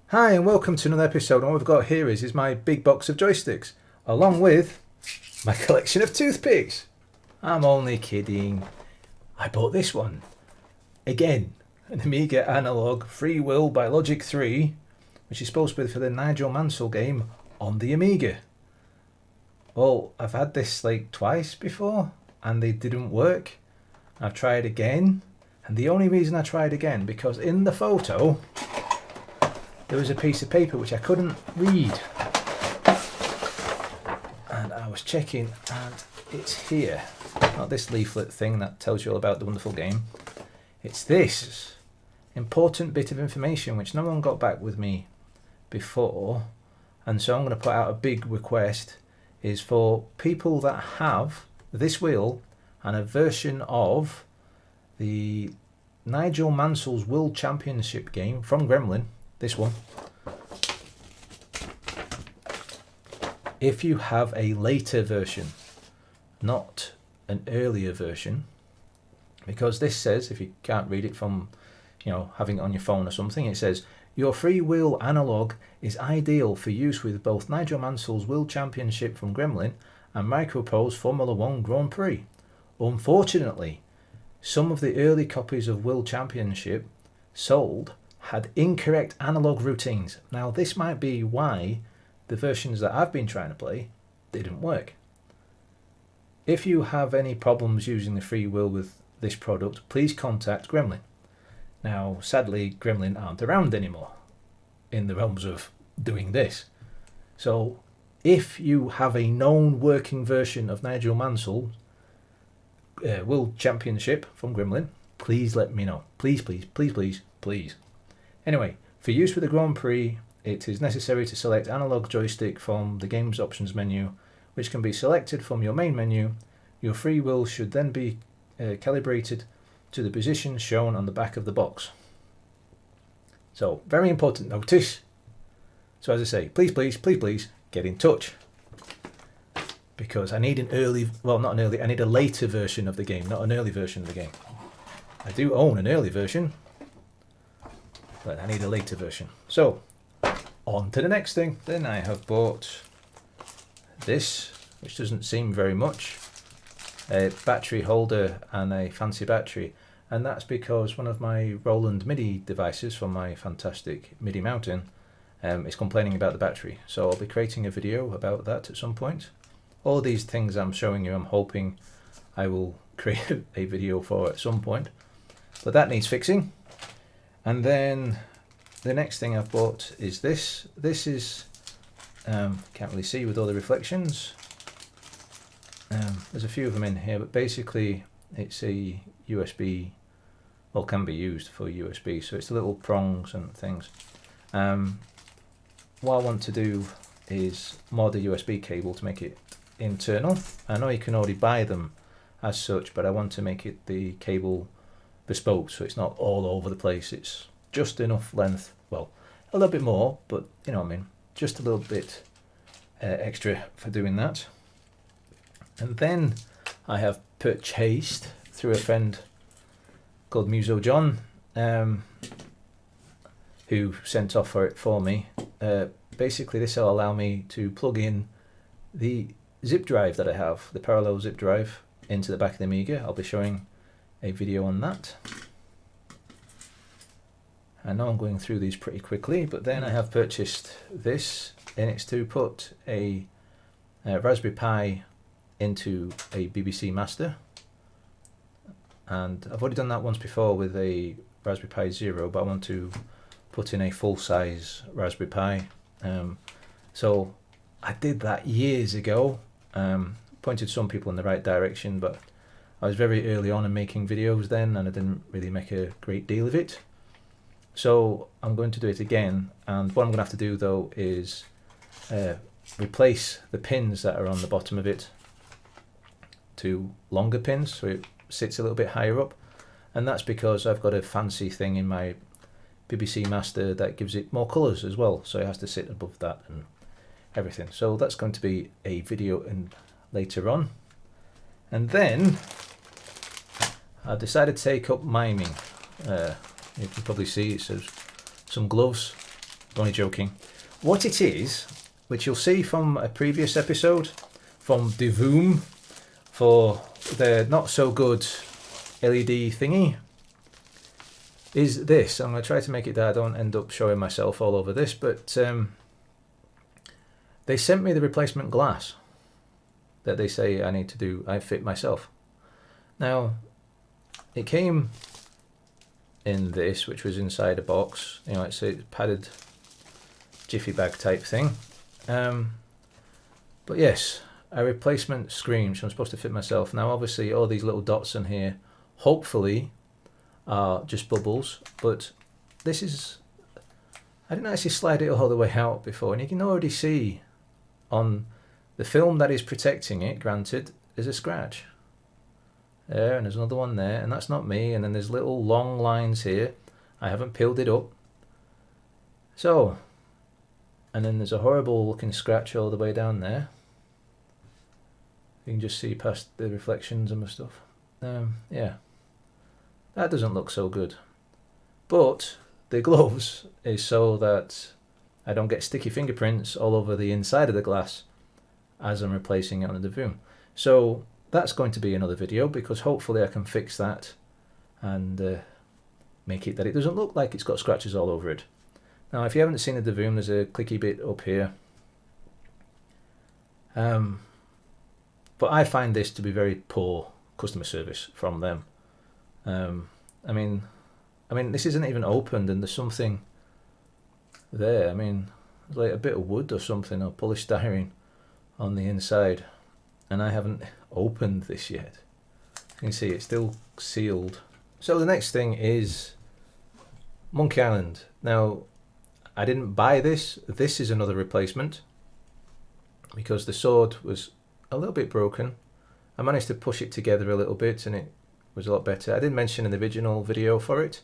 Hi and welcome to another episode, and what we've got here is my big box of joysticks, along with my collection of toothpicks. I'm only kidding. I bought this one. Again, an Amiga Analog Free Will by Logic 3, which is supposed to be for the Nigel Mansell game on the Amiga. Well, I've had this like twice before, and they didn't work. I've tried again, and the only reason I tried again, because in the photo there was a piece of paper which I couldn't read, and I was checking, and it's here. Not this leaflet thing that tells you all about the wonderful game. It's this important bit of information which no one got back with me before, and so I'm going to put out a big request, is for people that have this wheel and a version of the Nigel Mansell's World Championship game from Gremlin, this one. If you have a later version, not an earlier version, because this says, if you can't read it from, having it on your phone or something, it says, your free will analog is ideal for use with both Nigel Mansell's World Championship from Gremlin and Microprose Formula 1 Grand Prix. Unfortunately, some of the early copies of World Championship sold had incorrect analog routines. Now, this might be why the versions that I've been trying to play didn't work. If you have any problems using the free will with this product, please contact Gremlin. Now, sadly, Gremlin aren't around anymore in the realms of doing this. So, if you have a known working version of Nigel Mansell World Championship from Gremlin, please let me know. Please, please, please, please, please. Anyway, for use with the Grand Prix, it is necessary to select analog joystick from the game's options menu, which can be selected from your main menu. Your free will should then be calibrated to the position shown on the back of the box. So, very important notice. So as I say, please, please, please, please get in touch, because I need I need a later version of the game, not an early version of the game. I do own an early version, but I need a later version. So, on to the next thing. Then I have bought this, which doesn't seem very much, a battery holder and a fancy battery, and that's because one of my Roland MIDI devices from my fantastic MIDI Mountain is complaining about the battery. So I'll be creating a video about that at some point. All these things I'm showing you, I'm hoping I will create a video for at some point, but that needs fixing. And then the next thing I've bought is this. This is, can't really see with all the reflections. There's a few of them in here, but basically it's a USB, well, can be used for USB, so it's the little prongs and things. What I want to do is mod a USB cable to make it internal. I know you can already buy them as such, but I want to make it the cable bespoke, so it's not all over the place. It's just enough length, well, a little bit more, but you know what I mean, just a little bit extra for doing that. And then I have purchased through a friend called Muso John, who sent off for it for me. Basically, this will allow me to plug in the zip drive that I have, the parallel zip drive, into the back of the Amiga. I'll be showing a video on that. I know I'm going through these pretty quickly, but then I have purchased this, and it's to put a Raspberry Pi into a BBC Master. And I've already done that once before with a Raspberry Pi Zero, but I want to put in a full-size Raspberry Pi. So I did that years ago, pointed some people in the right direction, but I was very early on in making videos then, and I didn't really make a great deal of it. So I'm going to do it again, and what I'm going to have to do though is replace the pins that are on the bottom of it to longer pins, so it sits a little bit higher up, and that's because I've got a fancy thing in my BBC Master that gives it more colours as well, so it has to sit above that and everything. So that's going to be a video later on. And then I've decided to take up miming. You can probably see it says some gloves, only joking. What it is, which you'll see from a previous episode from Devoom for the not so good LED thingy, is this. I'm going to try to make it that I don't end up showing myself all over this, but they sent me the replacement glass that they say I need to do. I fit myself. Now, it came in this, which was inside a box. You know, it's a padded jiffy bag type thing. But yes, a replacement screen, which I'm supposed to fit myself. Now, obviously, all these little dots in here, hopefully, are just bubbles. But this is, I didn't actually slide it all the way out before, and you can already see on the film that is protecting it, granted, there's a scratch. There, and there's another one there, and that's not me. And then there's little long lines here. I haven't peeled it up. So, and then there's a horrible looking scratch all the way down there. You can just see past the reflections and stuff. Yeah, that doesn't look so good. But the gloves is so that I don't get sticky fingerprints all over the inside of the glass as I'm replacing it on the Devoom. So that's going to be another video, because hopefully I can fix that and make it that it doesn't look like it's got scratches all over it. Now, if you haven't seen the Devoom, there's a clicky bit up here. But I find this to be very poor customer service from them. I mean, this isn't even opened, and there's something there. I mean, there's like a bit of wood or something, or polystyrene on the inside, and I haven't opened this yet. You can see it's still sealed. So the next thing is Monkey Island. Now, I didn't buy this. This is another replacement, because the sword was a little bit broken. I managed to push it together a little bit, and it was a lot better. I did mention in the original video for it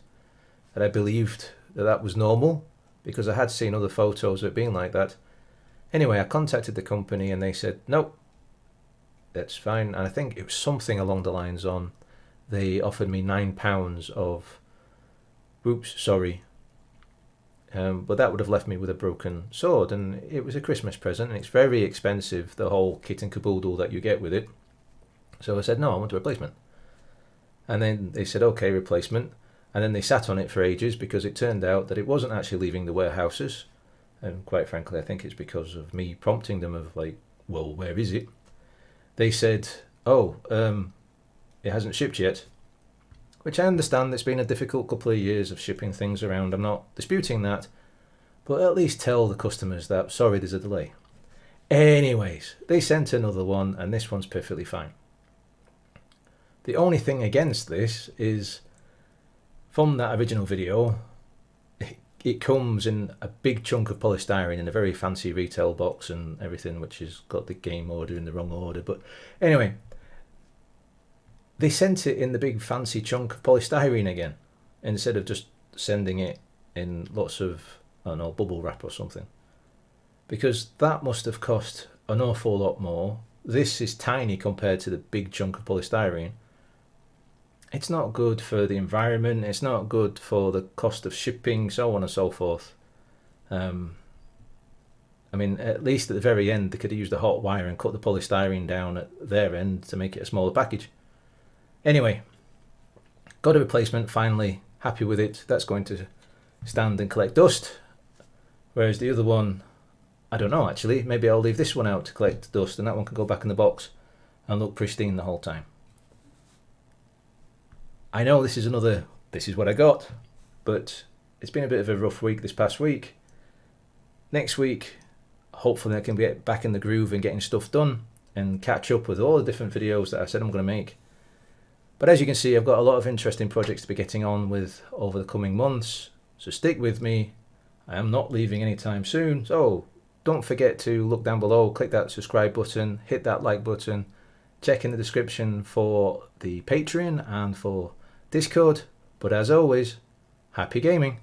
that I believed that that was normal, because I had seen other photos of it being like that. Anyway, I contacted the company and they said, nope, that's fine. And I think it was something along the lines on, they offered me £9 of, oops, sorry. But that would have left me with a broken sword, and it was a Christmas present, and it's very expensive, the whole kit and caboodle that you get with it. So I said, no, I want a replacement. And then they said, okay, replacement. And then they sat on it for ages, because it turned out that it wasn't actually leaving the warehouses. And quite frankly, I think it's because of me prompting them of like, well, where is it? They said, oh, it hasn't shipped yet. Which I understand, it's been a difficult couple of years of shipping things around. I'm not disputing that. But at least tell the customers that, sorry, there's a delay. Anyways, they sent another one, and this one's perfectly fine. The only thing against this is, from that original video, it comes in a big chunk of polystyrene in a very fancy retail box and everything, which has got the game order in the wrong order. But anyway, they sent it in the big fancy chunk of polystyrene again, instead of just sending it in lots of, I don't know, bubble wrap or something. Because that must have cost an awful lot more. This is tiny compared to the big chunk of polystyrene. It's not good for the environment, it's not good for the cost of shipping, so on and so forth. I mean, at least at the very end, they could have used a hot wire and cut the polystyrene down at their end to make it a smaller package. Anyway, got a replacement, finally, happy with it. That's going to stand and collect dust. Whereas the other one, I don't know actually, maybe I'll leave this one out to collect dust, and that one can go back in the box and look pristine the whole time. I know this is what I got, but it's been a bit of a rough week this past week. Next week, hopefully I can get back in the groove and getting stuff done and catch up with all the different videos that I said I'm going to make. But as you can see, I've got a lot of interesting projects to be getting on with over the coming months, so stick with me. I am not leaving anytime soon, so don't forget to look down below, click that subscribe button, hit that like button, check in the description for the Patreon and for Discord. But as always, happy gaming!